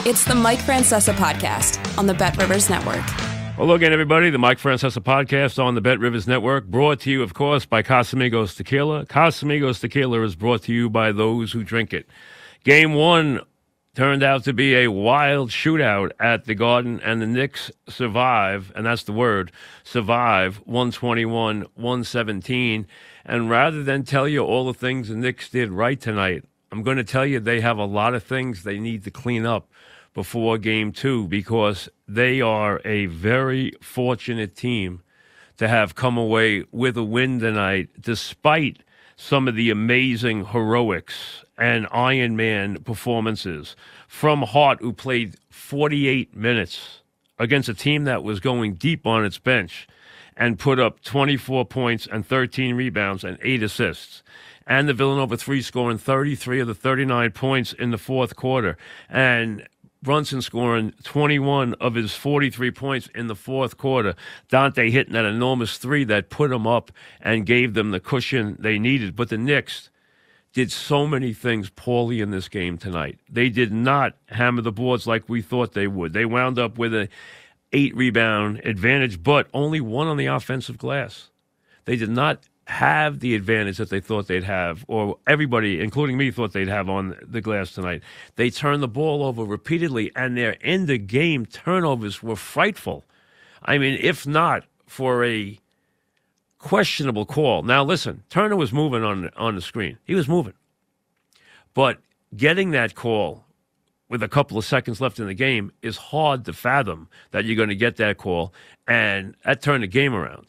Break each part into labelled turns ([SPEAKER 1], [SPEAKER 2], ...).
[SPEAKER 1] It's the Mike Francesa Podcast on the BetRivers Network.
[SPEAKER 2] Hello again, everybody. The Mike Francesa Podcast on the BetRivers Network, brought to you, of course, by Casamigos Tequila. Casamigos Tequila is brought to you by those who drink it. Game one turned out to be a wild shootout at the Garden, and the Knicks survive, and that's the word, survive, 121-117. And rather than tell you all the things the Knicks did right tonight, I'm going to tell you they have a lot of things they need to clean up before game two, because they are a very fortunate team to have come away with a win tonight, despite some of the amazing heroics and Iron Man performances from Hart, who played 48 minutes against a team that was going deep on its bench and put up 24 points and 13 rebounds and 8 assists. And the Villanova 3 scoring 33 of the 39 points in the fourth quarter. And Brunson scoring 21 of his 43 points in the fourth quarter. Dante hitting that enormous three that put him up and gave them the cushion they needed. But the Knicks did so many things poorly in this game tonight. They did not hammer the boards like we thought they would. They wound up with an 8-rebound advantage, but only one on the offensive glass. They did not have the advantage that they thought they'd have, or everybody, including me, thought they'd have on the glass tonight. They turned the ball over repeatedly, and their end-of-game turnovers were frightful. I mean, if not for a questionable call. Now, listen, Turner was moving on the screen. He was moving. But getting that call with a couple of seconds left in the game is hard to fathom that you're going to get that call, and that turned the game around.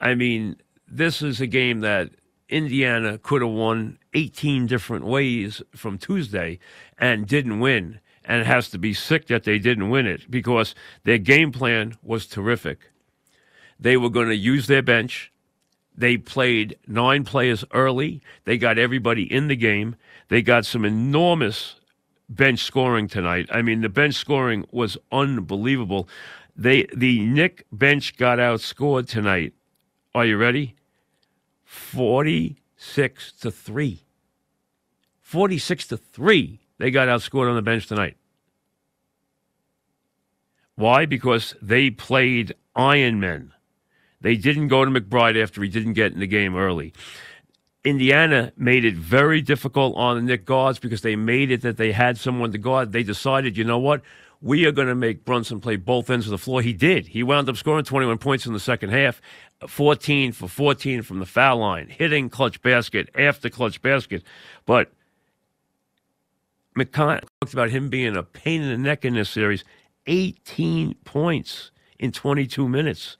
[SPEAKER 2] I mean, this is a game that Indiana could have won 18 different ways from Tuesday and didn't win. And it has to be sick that they didn't win it, because their game plan was terrific. They were going to use their bench. They played 9 players early. They got everybody in the game. They got some enormous bench scoring tonight. I mean, the bench scoring was unbelievable. The Knick bench got outscored tonight. Are you ready? 46-3. 46-3. They got outscored on the bench tonight. Why? Because they played Iron Men. They didn't go to McBride after he didn't get in the game early. Indiana made it very difficult on the Knick guards because they made it that they had someone to guard. They decided, you know what? We are going to make Brunson play both ends of the floor. He did. He wound up scoring 21 points in the second half, 14 for 14 from the foul line, hitting clutch basket after clutch basket. But McConnell talked about him being a pain in the neck in this series. 18 points in 22 minutes.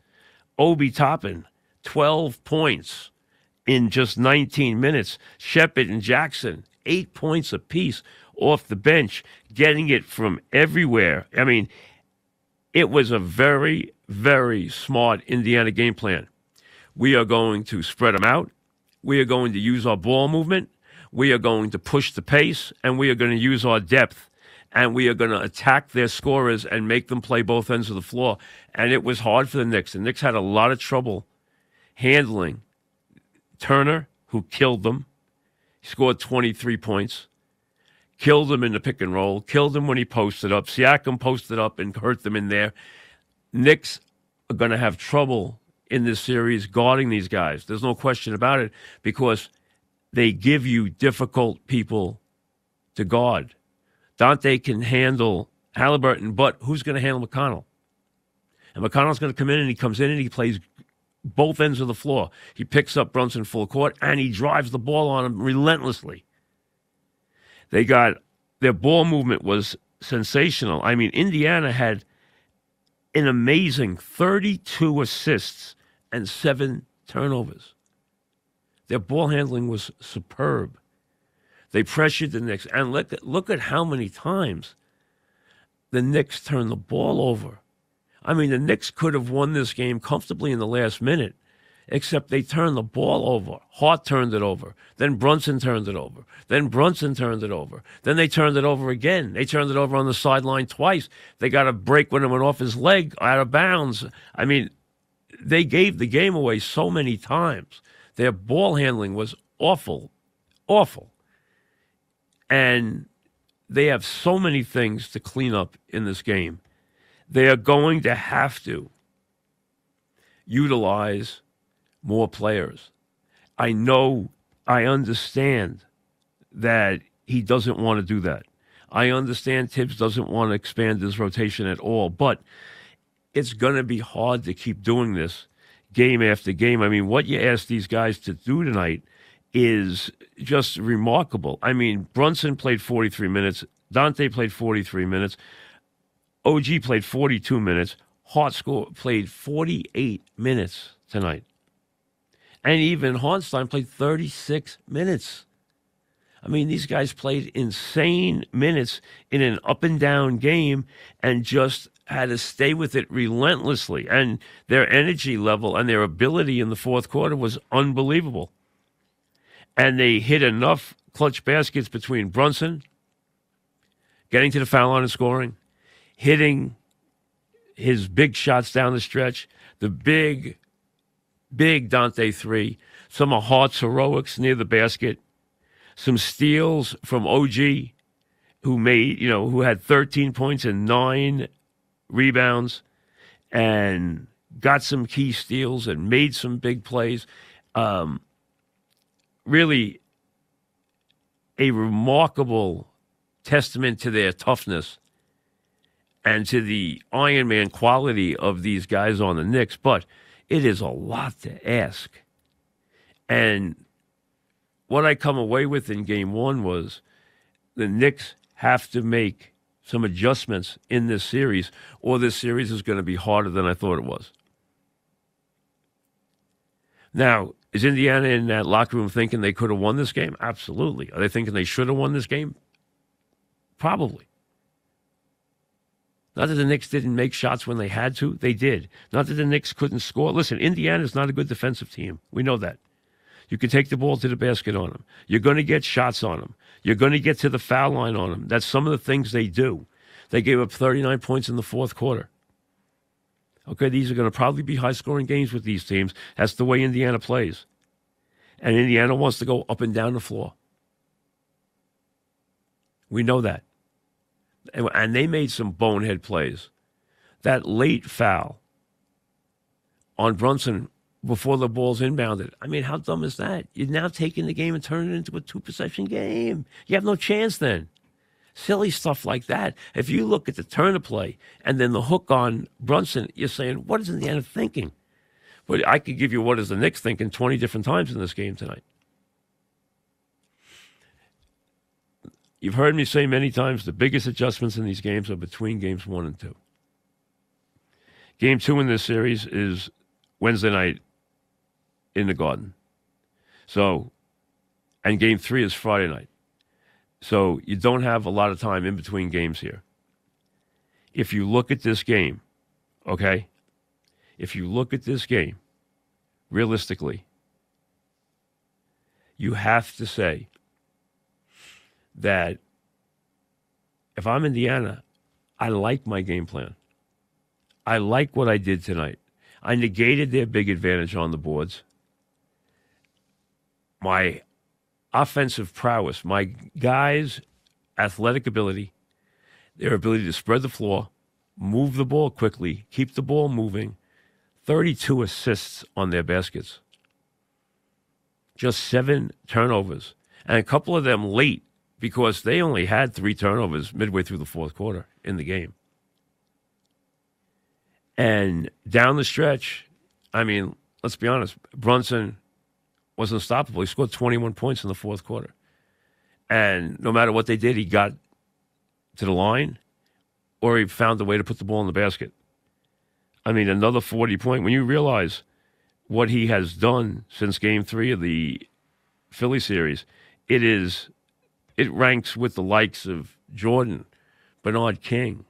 [SPEAKER 2] Obi Toppin, 12 points in just 19 minutes. Shepard and Jackson, 8 points apiece off the bench, getting it from everywhere. I mean, it was a very, very smart Indiana game plan. We are going to spread them out. We are going to use our ball movement. We are going to push the pace, and we are going to use our depth, and we are going to attack their scorers and make them play both ends of the floor. And it was hard for the Knicks. The Knicks had a lot of trouble handling Turner, who killed them. He scored 23 points. Killed him in the pick and roll. Killed him when he posted up. Siakam posted up and hurt them in there. Knicks are going to have trouble in this series guarding these guys. There's no question about it, because they give you difficult people to guard. Dante can handle Halliburton, but who's going to handle McConnell? And McConnell's going to come in, and he comes in and he plays both ends of the floor. He picks up Brunson full court, and he drives the ball on him relentlessly. Their ball movement was sensational. I mean, Indiana had an amazing 32 assists and 7 turnovers. Their ball handling was superb. They pressured the Knicks. And look at how many times the Knicks turned the ball over. I mean, the Knicks could have won this game comfortably in the last minute, except they turned the ball over. Hart turned it over. Then Brunson turned it over. Then Brunson turned it over. Then they turned it over again. They turned it over on the sideline twice. They got a break when it went off his leg out of bounds. I mean, they gave the game away so many times. Their ball handling was awful, awful. And they have so many things to clean up in this game. They are going to have to utilize more players. I understand that he doesn't want to do that. I understand Tibbs doesn't want to expand his rotation at all, but it's going to be hard to keep doing this game after game. I mean, what you asked these guys to do tonight is just remarkable. I mean, Brunson played 43 minutes. Dante played 43 minutes. OG played 42 minutes. Hart played 48 minutes tonight. And even Hartenstein played 36 minutes. I mean, these guys played insane minutes in an up-and-down game and just had to stay with it relentlessly. And their energy level and their ability in the fourth quarter was unbelievable. And they hit enough clutch baskets between Brunson, getting to the foul line and scoring, hitting his big shots down the stretch, the big Dante three, some of Hart's heroics near the basket, some steals from OG, who had 13 points and 9 rebounds, and got some key steals and made some big plays. Really, a remarkable testament to their toughness and to the Iron Man quality of these guys on the Knicks. But it is a lot to ask. And what I come away with in game one was the Knicks have to make some adjustments in this series, or this series is going to be harder than I thought it was. Now, is Indiana in that locker room thinking they could have won this game? Absolutely. Are they thinking they should have won this game? Probably. Not that the Knicks didn't make shots when they had to. They did. Not that the Knicks couldn't score. Listen, Indiana is not a good defensive team. We know that. You can take the ball to the basket on them. You're going to get shots on them. You're going to get to the foul line on them. That's some of the things they do. They gave up 39 points in the fourth quarter. Okay, these are going to probably be high-scoring games with these teams. That's the way Indiana plays. And Indiana wants to go up and down the floor. We know that. And they made some bonehead plays. That late foul on Brunson before the ball's inbounded. I mean, how dumb is that? You're now taking the game and turning it into a two-possession game. You have no chance then. Silly stuff like that. If you look at the turn of play and then the hook on Brunson, you're saying, what is Indiana thinking? But I could give you what is the Knicks thinking 20 different times in this game tonight. You've heard me say many times the biggest adjustments in these games are between games 1 and 2. Game 2 in this series is Wednesday night in the Garden. So, and game 3 is Friday night. So you don't have a lot of time in between games here. If you look at this game, okay? If you look at this game, realistically, you have to say that if I'm Indiana, I like my game plan. I like what I did tonight. I negated their big advantage on the boards. My offensive prowess, my guys' athletic ability, their ability to spread the floor, move the ball quickly, keep the ball moving, 32 assists on their baskets. Just 7 turnovers. And a couple of them late because they only had 3 turnovers midway through the fourth quarter in the game. And down the stretch, I mean, let's be honest, Brunson was unstoppable. He scored 21 points in the fourth quarter. And no matter what they did, he got to the line or he found a way to put the ball in the basket. I mean, another 40-point. When you realize what he has done since Game 3 of the Philly series, it ranks with the likes of Jordan, Bernard King,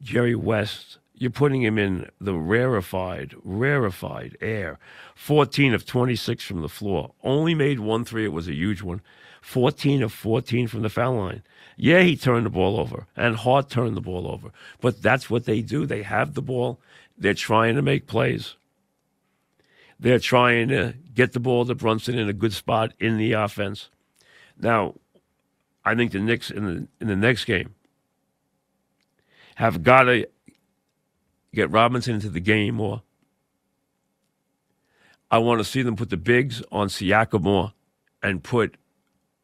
[SPEAKER 2] Jerry West. You're putting him in the rarefied air. 14 of 26 from the floor. Only made 1 3. It was a huge one. 14 of 14 from the foul line. Yeah, he turned the ball over, and Hart turned the ball over. But that's what they do. They have the ball. They're trying to make plays. They're trying to get the ball to Brunson in a good spot in the offense. Now, I think the Knicks in the next game have got to get Robinson into the game more. I want to see them put the bigs on Siakam more and put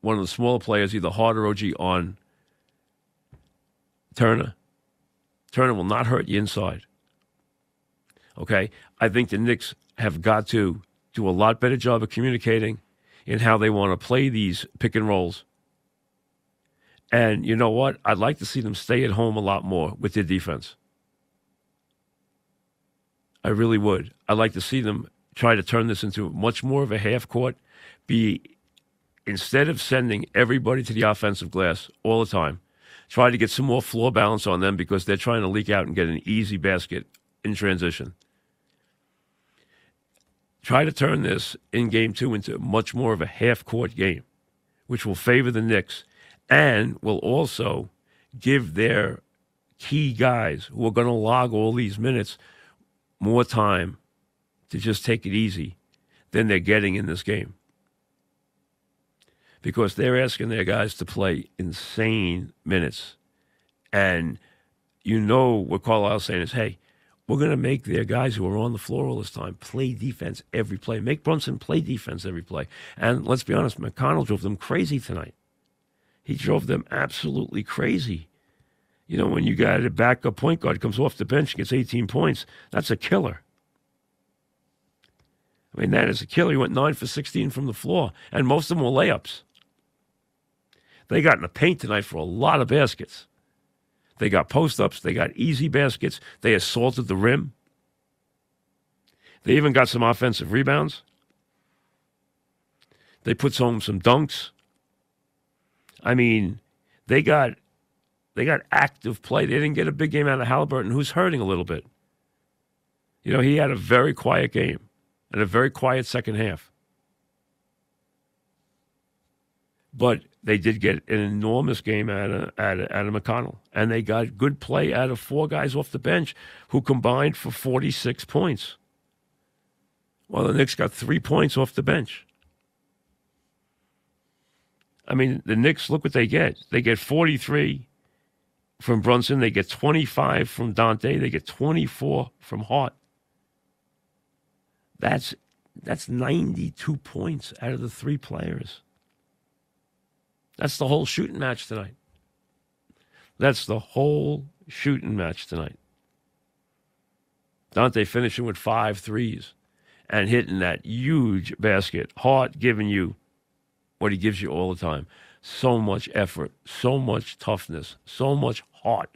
[SPEAKER 2] one of the smaller players, either Hart or OG, on Turner. Turner will not hurt you inside. Okay? I think the Knicks have got to do a lot better job of communicating in how they want to play these pick and rolls. And you know what? I'd like to see them stay at home a lot more with their defense. I really would. I'd like to see them try to turn this into much more of a half court. Instead of sending everybody to the offensive glass all the time, try to get some more floor balance on them because they're trying to leak out and get an easy basket in transition. Try to turn this in game 2 into much more of a half court game, which will favor the Knicks and will also give their key guys who are going to log all these minutes more time to just take it easy than they're getting in this game. Because they're asking their guys to play insane minutes. And you know what Carlisle's saying is, hey, we're going to make their guys who are on the floor all this time play defense every play. Make Brunson play defense every play. And let's be honest, McConnell drove them crazy tonight. He drove them absolutely crazy. You know, when you got a backup point guard comes off the bench and gets 18 points, that's a killer. I mean, that is a killer. He went 9 for 16 from the floor, and most of them were layups. They got in the paint tonight for a lot of baskets. They got post-ups. They got easy baskets. They assaulted the rim. They even got some offensive rebounds. They put home some dunks. I mean, they got active play. They didn't get a big game out of Halliburton, who's hurting a little bit. You know, he had a very quiet game and a very quiet second half. But they did get an enormous game out of McConnell. And they got good play out of 4 guys off the bench who combined for 46 points. Well, the Knicks got 3 points off the bench. I mean, the Knicks, look what they get. They get 43 from Brunson. They get 25 from Dante. They get 24 from Hart. That's 92 points out of the 3 players. That's the whole shooting match tonight. That's the whole shooting match tonight. Dante finishing with 5 threes and hitting that huge basket. Hart giving you what he gives you all the time. So much effort, so much toughness, so much heart.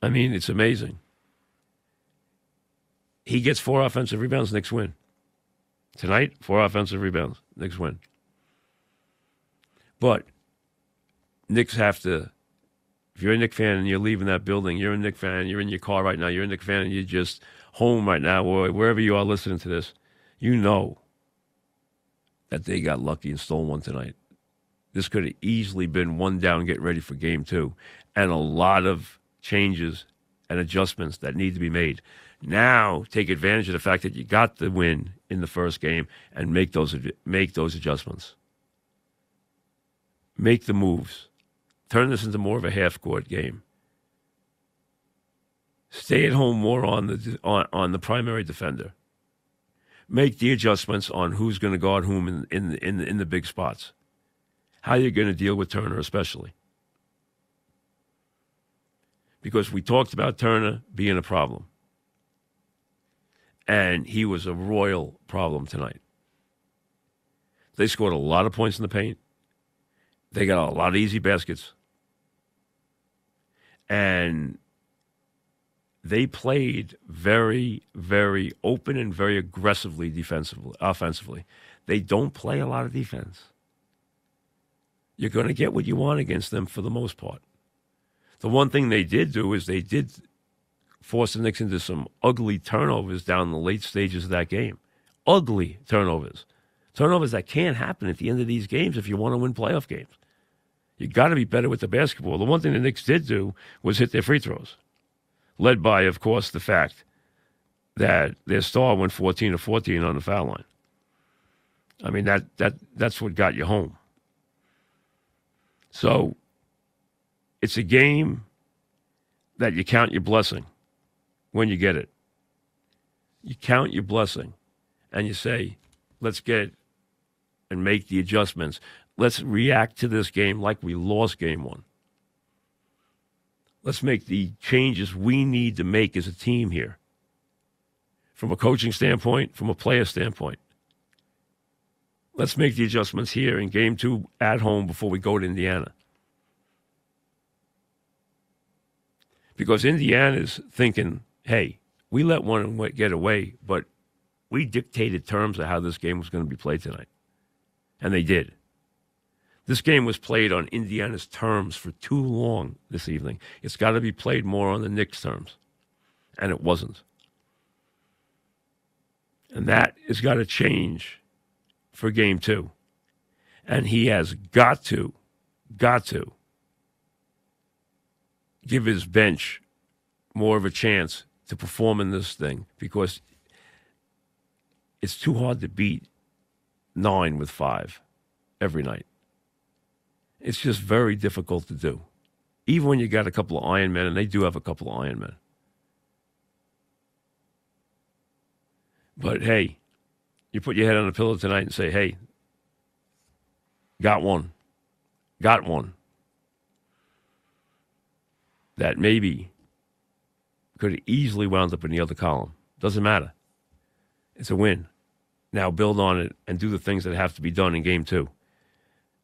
[SPEAKER 2] I mean, it's amazing. He gets 4 offensive rebounds, Knicks win. Tonight, 4 offensive rebounds, Knicks win. But Knicks have to, if you're a Knicks fan and you're leaving that building, you're a Knicks fan, you're in your car right now, you're a Knicks fan and you're just home right now, or wherever you are listening to this, you know that they got lucky and stole one tonight. This could have easily been 1 down, get ready for game 2, and a lot of changes and adjustments that need to be made. Now, take advantage of the fact that you got the win in the first game and make those adjustments. Make the moves. Turn this into more of a half-court game. Stay at home more on the primary defender. Make the adjustments on who's going to guard whom in the big spots. How you're going to deal with Turner especially. Because we talked about Turner being a problem. And he was a royal problem tonight. They scored a lot of points in the paint. They got a lot of easy baskets. And they played very, very open and very aggressively offensively. They don't play a lot of defense. You're going to get what you want against them for the most part. The one thing they did do is they did force the Knicks into some ugly turnovers down the late stages of that game. Ugly turnovers. Turnovers that can't happen at the end of these games if you want to win playoff games. You got to be better with the basketball. The one thing the Knicks did do was hit their free throws. Led by, of course, the fact that their star went 14 of 14 on the foul line. I mean, that's what got you home. So it's a game that you count your blessing when you get it. You count your blessing and you say, let's get and make the adjustments. Let's react to this game like we lost game one. Let's make the changes we need to make as a team here. From a coaching standpoint, from a player standpoint. Let's make the adjustments here in game 2 at home before we go to Indiana. Because Indiana's thinking, hey, we let one get away, but we dictated terms of how this game was going to be played tonight. And they did. This game was played on Indiana's terms for too long this evening. It's got to be played more on the Knicks' terms. And it wasn't. And that has got to change for game 2. And he has got to give his bench more of a chance to perform in this thing, because it's too hard to beat 9 with 5 every night. It's just very difficult to do. Even when you got a couple of Iron Men, and they do have a couple of Iron Men. But hey, you put your head on a pillow tonight and say, hey, got one. That maybe could have easily wound up in the other column. Doesn't matter. It's a win. Now build on it and do the things that have to be done in game 2.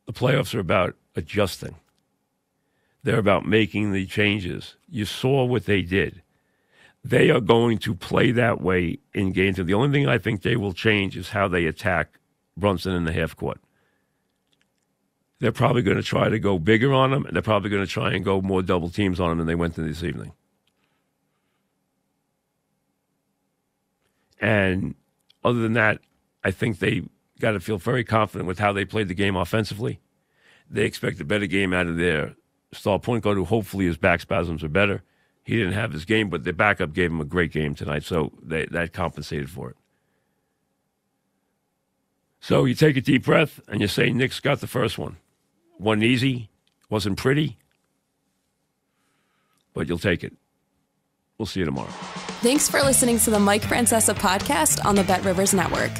[SPEAKER 2] The playoffs are about adjusting. They're about making the changes. You saw what they did. They are going to play that way in game 2. The only thing I think they will change is how they attack Brunson in the half court. They're probably going to try to go bigger on him, and they're probably going to try and go more double teams on him than they went to this evening. And other than that, I think they got to feel very confident with how they played the game offensively. They expect a better game out of their star point guard, who hopefully his back spasms are better. He didn't have his game, but their backup gave him a great game tonight, so that compensated for it. So you take a deep breath and you say, Knicks got the first one. Wasn't easy, wasn't pretty, but you'll take it. We'll see you tomorrow.
[SPEAKER 1] Thanks for listening to the Mike Francesa Podcast on the BetRivers Network.